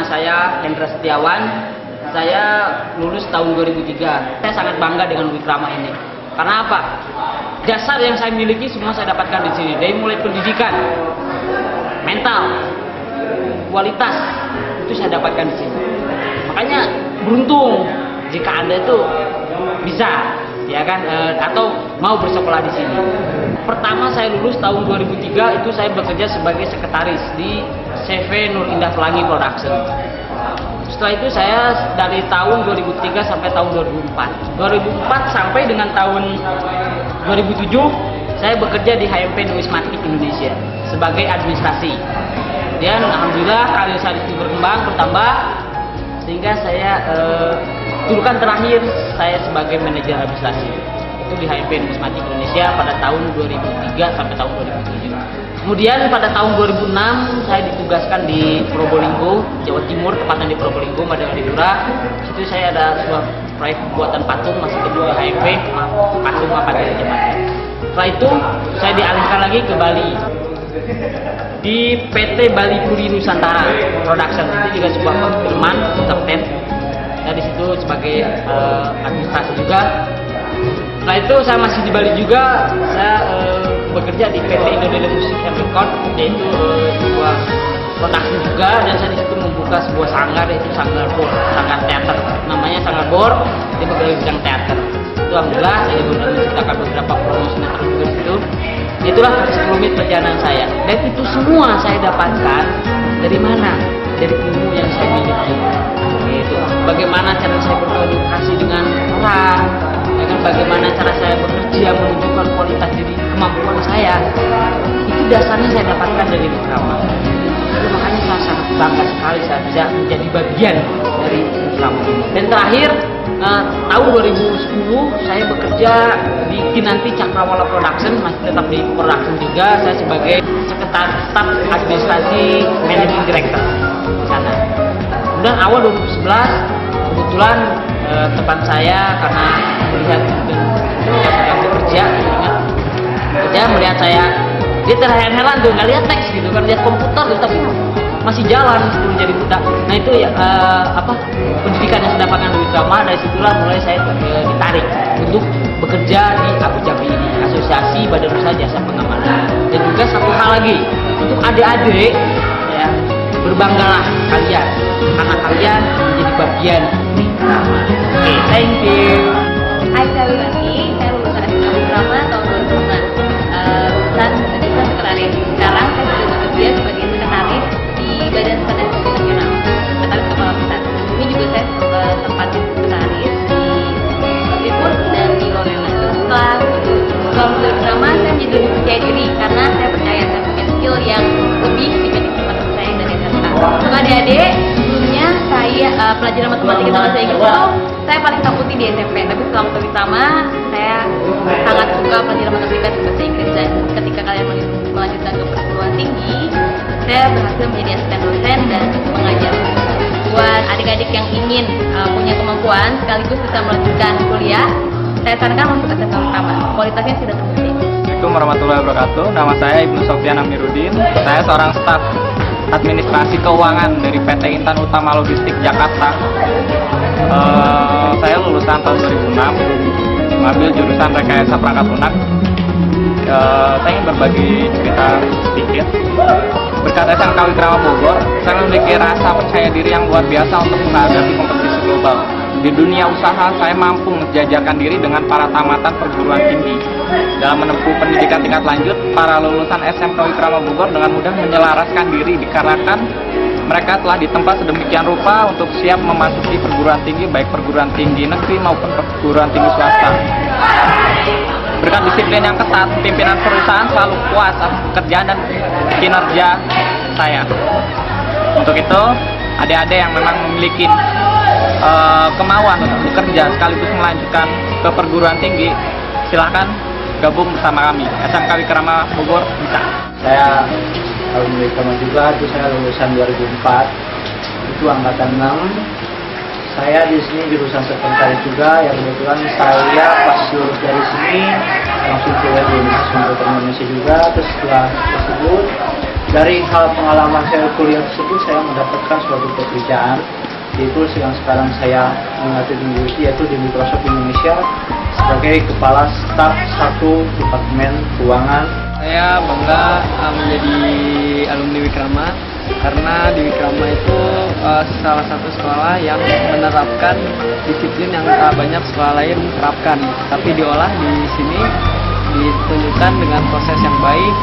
saya Hendra Setiawan. Saya lulus tahun 2003. Saya sangat bangga dengan Wikrama ini. Karena apa? Dasar yang saya miliki semua saya dapatkan di sini. Dari mulai pendidikan, mental, kualitas, itu saya dapatkan di sini. Makanya beruntung jika Anda itu bisa, ya kan, atau mau bersekolah di sini. Pertama saya lulus tahun 2003 itu saya bekerja sebagai sekretaris di CV Nur Indah Pelangi Production. Setelah itu saya dari tahun 2003 sampai tahun 2004. 2004 sampai dengan tahun 2007 saya bekerja di HMP Numismatik Indonesia sebagai administrasi. Dan alhamdulillah karir saya itu bertambah sehingga saya turukan terakhir saya sebagai manajer administrasi itu di HMP Numismatik Indonesia pada tahun 2003 sampai tahun 2007. Kemudian pada tahun 2006 saya ditugaskan di Probolinggo, Jawa Timur, tepatnya di Probolinggo, Madalidura. Situ saya ada sebuah proyek pembuatan patung masih kedua HMP, patung apa jembatan. Setelah itu saya dialihkan lagi ke Bali di PT Bali Puri Nusantara Production. Itu juga sebuah perfilman entertain. Saya di situ sebagai administrasi juga. Setelah itu saya masih di Bali juga, saya bekerja di PT Indonesia Music and Record, yaitu sebuah produksi juga, dan saya di situ membuka sebuah sanggar, yaitu sanggar bor, sanggar teater, namanya sanggar bor, di bidang teater. Itu alhamdulillah saya juga menciptakan beberapa promosi sinetron juga di situ. Itulah sekelumit perjalanan saya, dan itu semua saya dapatkan dari mana? Dari ilmu yang saya miliki. Itu bagaimana cara saya berkomunikasi dengan orang, dengan bagaimana cara saya bekerja menunjukkan kualitas diri, kemampuan saya. Itu dasarnya saya dapatkan dari Wikrama. Jadi makanya saya sangat bangga sekali saya bisa menjadi bagian dari Wikrama. Dan terakhir tahun 2010 saya bekerja di Kinanti Cakrawala Production, masih tetap di production juga. Saya sebagai sekretaris staf administrasi managing director di sana. Kemudian awal 2011 kebetulan teman saya karena melihat bekerja melihat saya, dia terheran-heran tuh nggak lihat teks gitu kan, lihat komputer gitu, tapi masih jalan sebelum jadi budak. Nah itu ya pendidikan yang saya dapatkan di Wikrama. Dari situlah mulai saya ditarik untuk bekerja di Abu Dhabi ini, Asosiasi Badan Usaha Jasa Pengamanan. Dan juga satu hal lagi untuk adik-adik, ya, berbanggalah kalian, anak kalian menjadi bagian Wikrama. Oke, thank you. Hai, saya Wiranti, saya lulusan SMA Wikrama tahun 2006. Lulusan administrasi sekretaris. Sekarang saya sudah bekerja sebagai sekretaris di Badan Standarisasi Nasional, sekretaris kepala pusat. Ini juga saya sempat jadi sekretaris di Kemdikbud dan di Lorena. Setelah Wikrama saya menjadi lebih percaya diri karena saya percaya saya punya skill yang lebih dibanding teman-teman saya dari SMK. Untuk adik-adik, sebelumnya saya pelajaran matematika sama bahasa Inggris itu saya paling takuti di SMP, tapi setelah masuk Wikrama saya sangat suka pelajaran matematika dan bahasa Inggris, dan ketika kalian melanjutkan ke perguruan tinggi saya berhasil menjadi asisten dosen dan mengajar. Buat adik-adik yang ingin punya kemampuan sekaligus bisa melanjutkan kuliah, saya sarankan masuk SMK Wikrama, kualitasnya sudah terbukti. Assalamualaikum warahmatullahi wabarakatuh. Nama saya Ibnu Sofyan Amiruddin. Saya seorang staf administrasi keuangan dari PT Intan Utama Logistik Jakarta. Saya lulusan tahun 2006, mengambil jurusan rekayasa perangkat lunak. Saya ingin berbagi cerita sedikit. Berkat SMK Wikrama Bogor, saya memiliki rasa percaya diri yang luar biasa untuk menghadapi kompetisi global. Di dunia usaha, saya mampu menjajakan diri dengan para tamatan perguruan tinggi. Dalam menempuh pendidikan tingkat lanjut, para lulusan SMK Wikrama Bogor dengan mudah menyelaraskan diri dikarenakan mereka telah ditempa sedemikian rupa untuk siap memasuki perguruan tinggi, baik perguruan tinggi negeri maupun perguruan tinggi swasta. Berkat disiplin yang ketat, pimpinan perusahaan selalu puas atas pekerjaan dan kinerja saya. Untuk itu, adik-adik yang memang memiliki kemauan untuk bekerja sekaligus melanjutkan ke perguruan tinggi, silahkan gabung bersama kami. SMK Wikrama Bogor bisa. Saya alumni Wikrama juga, itu saya lulusan 2004, itu angkatan 6. Saya di sini jurusan sekretaris juga, yang kebetulan saya pas lulus dari sini langsung kuliah di Universitas Indonesia juga. Terus setelah tersebut dari hal pengalaman saya kuliah tersebut saya mendapatkan suatu pekerjaan, yaitu yang sekarang saya miliki, yaitu di Microsoft Indonesia sebagai kepala staf satu departemen keuangan. Saya bangga menjadi alumni Wikrama karena di Wikrama itu salah satu sekolah yang menerapkan disiplin yang banyak sekolah lain terapkan, tapi diolah di sini ditunjukkan dengan proses yang baik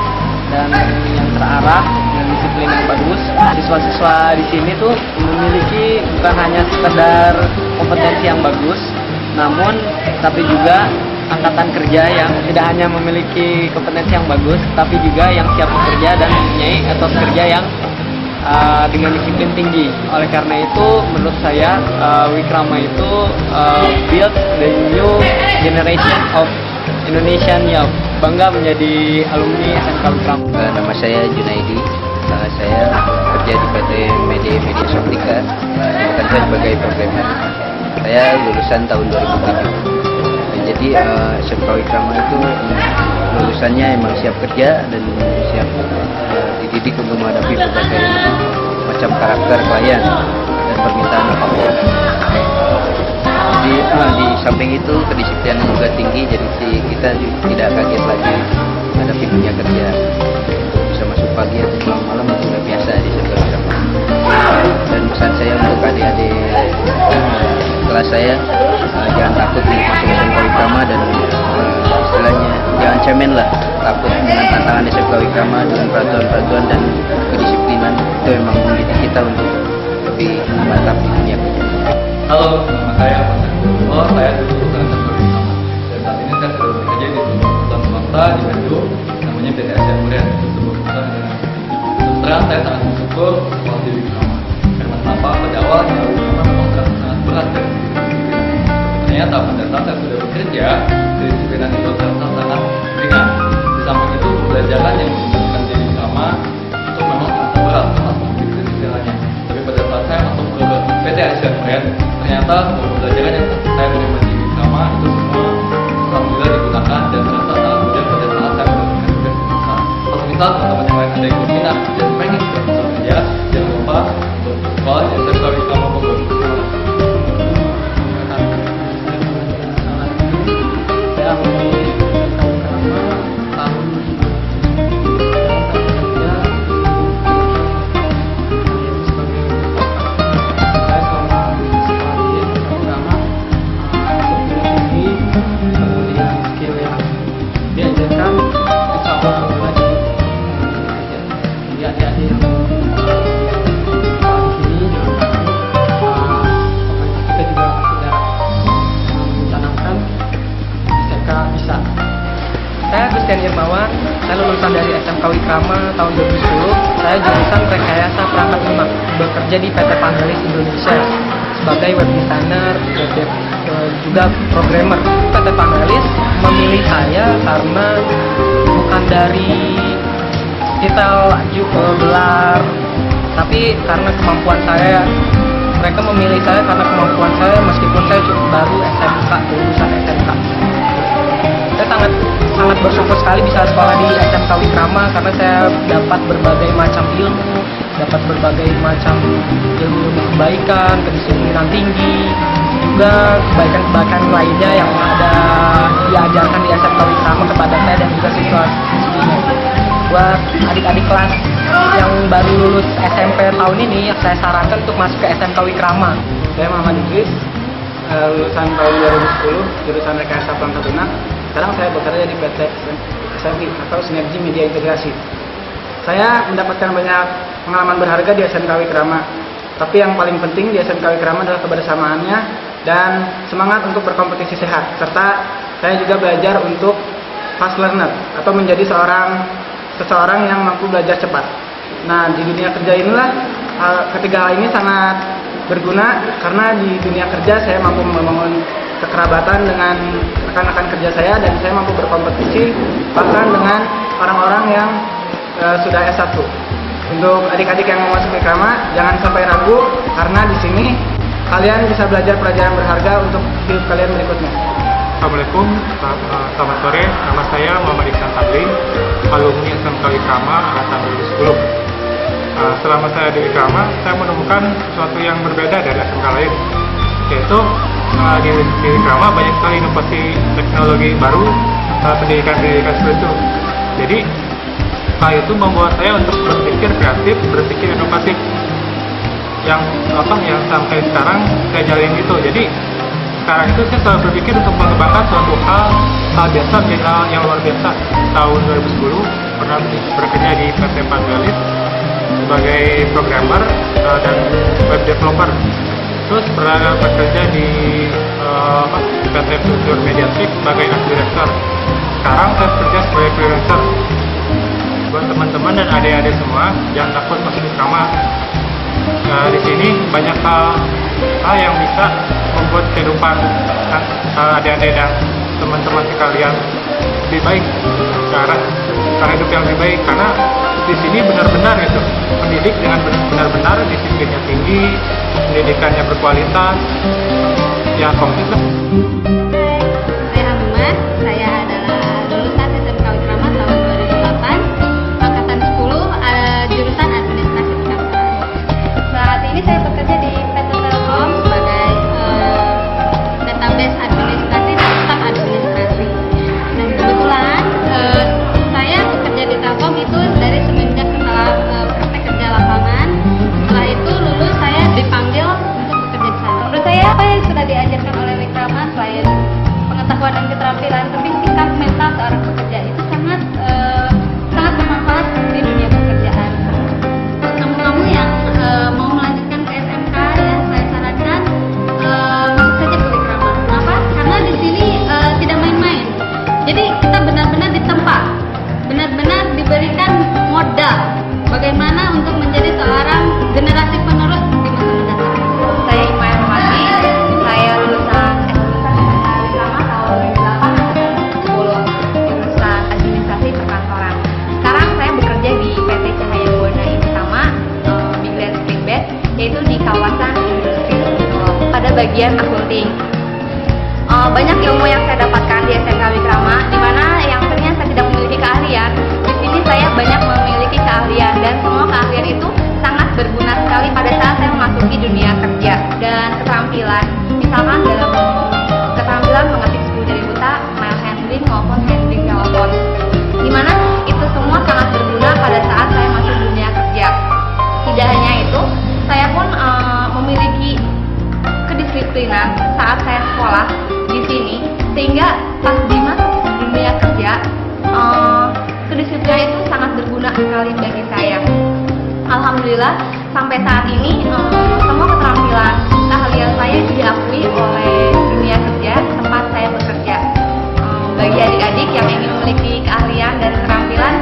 dan yang terarah dengan disiplin yang bagus. Siswa-siswa di sini tuh memiliki bukan hanya sekedar kompetensi yang bagus, namun tapi juga angkatan kerja yang tidak hanya memiliki kompetensi yang bagus, tapi juga yang siap bekerja dan mempunyai etos kerja yang dengan disiplin tinggi. Oleh karena itu, menurut saya Wikrama itu build the new generation of Indonesian Youth. Bangga menjadi alumni SMK Wikrama. Nama saya Junaidi. Saya kerja di PT Media Softika. Bekerja sebagai programmer. Saya lulusan tahun 2007. Jadi SMK Wikrama itu lulusannya emang siap kerja dan siap dididik untuk menghadapi berbagai macam karakter klien dan permintaan apapun. Jadi di samping itu kedisiplinan juga tinggi, jadi kita tidak kaget lagi menghadapi dunia kerja. Bisa masuk pagi atau pulang malam itu sudah biasa di SMK Wikrama. Dan pesan saya untuk adik-adik kelas saya, jangan takut untuk masuk SMK Wikrama dan istilahnya jangan cemen lah, takut dengan tantangan SMK Wikrama dengan peraturan-peraturan dan kedisiplinan itu memang mendidik kita untuk lebih mantap di dunia kerja. Halo, nama saya Pak Saifullah, saya lulusan SMK Wikrama dan saat ini saya sedang bekerja di sebuah perusahaan swasta di Bandung namanya PT Asian Murian. Itu sebuah perusahaan dengan terus terang saya sangat bersyukur sekolah di Wikrama karena kenapa pada awalnya Wikrama memang sangat berat dari sisi kedisiplinan. Ternyata pada saat saya sudah bekerja, kedisiplinan itu sangat ringan. Di samping itu pembelajaran yang diberikan di Wikrama itu memang sangat berat karena kedisiplinannya. Tapi pada saat saya masuk ke PT Asian Murian, ternyata semua pembelajaran yang saya terima di Wikrama itu semua alhamdulillah digunakan dan ternyata sangat mudah pada saat saya mendapatkan tugas di perusahaan. Kalau misal teman-teman yang lain ada yang berminat dan pengen juga bisa kerja, jangan lupa untuk sekolah di SMK Wikrama Bogor. Saya alumni SMK Wikrama tahun 2010. Saya Christian Irmawan, saya lulusan dari SMK Wikrama tahun 2010. Saya jurusan Rekayasa Perangkat Lunak, bekerja di PT Panelis Indonesia sebagai web designer, juga programmer. PT Panelis memilih saya karena bukan dari titel gelar, tapi karena kemampuan saya. Mereka memilih saya karena kemampuan saya meskipun saya cukup baru SMK, lulusan SMK. Saya sangat bersyukur sekali bisa sekolah di SMK Wikrama karena saya dapat berbagai macam ilmu, dapat berbagai macam ilmu kebaikan, kedisiplinan tinggi, juga kebaikan-kebaikan lainnya yang ada diajarkan di SMK Wikrama kepada saya dan juga siswa-siswinya. Buat adik-adik kelas yang baru lulus SMP tahun ini, saya sarankan untuk masuk ke SMK Wikrama. Saya Muhammad Idris, lulusan tahun 2010, jurusan Rekayasa Perangkat Lunak. Sekarang saya bekerja di PT SMI atau Sinergi Media Integrasi. Saya mendapatkan banyak pengalaman berharga di SMK Wikrama. Tapi yang paling penting di SMK Wikrama adalah kebersamaannya dan semangat untuk berkompetisi sehat. Serta saya juga belajar untuk fast learner atau menjadi seseorang yang mampu belajar cepat. Nah, di dunia kerja inilah ketiga hal ini sangat berguna karena di dunia kerja saya mampu membangun kekerabatan dengan rekan-rekan kerja saya dan saya mampu berkompetisi bahkan dengan orang-orang yang sudah S1. Untuk adik-adik yang mau masuk Wikrama, jangan sampai ragu karena di sini kalian bisa belajar pelajaran berharga untuk hidup kalian berikutnya. Assalamualaikum, selamat sore. Nama saya Muhammad Iksan Sadli, alumni SMK Wikrama angkatan 2010. Selama saya di Wikrama, saya menemukan sesuatu yang berbeda dari SMK lain, yaitu di Wikrama banyak sekali inovasi teknologi baru, pendidikan seperti itu. Jadi hal itu membuat saya untuk berpikir kreatif, berpikir inovatif. Yang sampai sekarang saya jalin itu. Jadi sekarang itu saya selalu berpikir untuk mengembangkan suatu hal biasa menjadi hal yang luar biasa. Tahun 2010 pernah bekerja di PT Pangalis sebagai programmer dan web developer. Terus pernah bekerja di PT Future Mediatik sebagai art director. Sekarang saya bekerja sebagai freelancer. Buat teman-teman dan adik-adik semua, jangan takut masuk Wikrama. Di sini banyak hal yang bisa membuat kehidupan adik-adik dan teman-teman sekalian lebih baik, ke arah hidup yang lebih baik. Karena di sini benar-benar itu pendidik dengan benar-benar disiplinnya tinggi, pendidikannya berkualitas, ya komplit lah. Saya Ahmad, saya adalah lulusan SMK Wikrama tahun 2008, angkatan 10, jurusan administrasi perkantoran. Saat ini saya bekerja di PT Telkom sebagai database administrasi dan staf administrasi. Dan kebetulan saya bekerja di Telkom itu dari semenjak praktek kerja lapangan. Setelah itu lulus, saya dipanggil untuk bekerja di sana. Menurut saya apa yang sudah diajarkan oleh Wikrama selain pengetahuan dan keterampilan, tapi sikap mental seorang pekerja itu sangat bermanfaat di dunia pekerjaan. Kamu yang mau melanjutkan ke SMK, ya saya sarankan masuk saja ke Wikrama. Kenapa? Karena di sini tidak main-main. Jadi kita benar-benar ditempa, benar-benar diberikan modal bagaimana untuk menjadi seorang generasi penerus di masa mendatang. Saya Iman Mati, saya lulusan SMK Wikrama tahun 2008, 10, jurusan administrasi perkantoran. Sekarang saya bekerja di PT Cahaya Buana Insama, Big Land Springbed, yaitu di kawasan industri pada bagian akunting. Banyak ilmu yang saya dapatkan di SMK Wikrama, di mana yang tadinya saya tidak memiliki keahlian, di sini saya banyak memiliki keahlian, dan semua keahlian itu sangat berguna sekali pada saat saya memasuki dunia kerja. Dan keterampilan, misalkan dalam keterampilan mengetik 10 jari buta, mail handling maupun handling telepon, di mana itu semua sangat berguna pada saat saya masuk dunia kerja. Tidak hanya itu, saya pun memiliki kedisiplinan saat saya sekolah di sini, sehingga pas di masuk dunia kerja, kedisiplinan itu sangat berguna sekali bagi saya. Alhamdulillah sampai saat ini semua keterampilan keahlian saya diakui oleh dunia kerja tempat saya bekerja. Bagi adik-adik yang ingin memiliki keahlian dan keterampilan,